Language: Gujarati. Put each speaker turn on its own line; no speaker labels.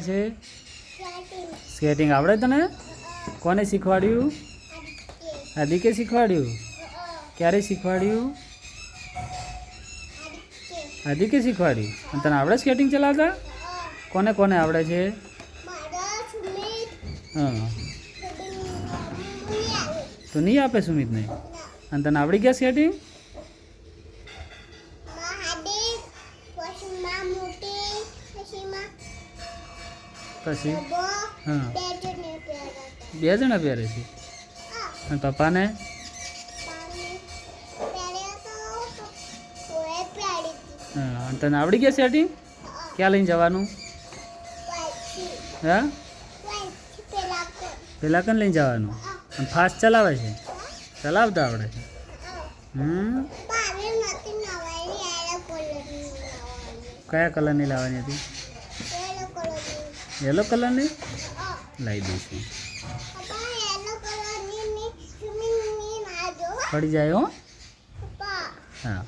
છે સ્કેટિંગ આવડે તને? કોને શીખવાડ્યું? આદિકે શીખવાડ્યું? ક્યારે શીખવાડ્યું? આદિકે શીખવાડ્યું? અને તને આવડે સ્કેટિંગ ચલાવતા? કોને કોને આવડે છે? હા, તો નહીં આપે સુમિતને? અને તને આવડી ગયા સ્કેટિંગ? પછી હા, 2 જણા પહેરે છે. અને પપ્પાને? હા, અને તને આવડી ગયા સ્કેટિંગ? ક્યાં લઈને જવાનું? હા, પેલા કને લઈને જવાનું? અને ફાસ્ટ ચલાવે છે? ચલાવતા આવડે છે? કયા કલરની લાવવાની હતી? યેલો કલરની લાવી દઈશું. પડી જાય હો. હા.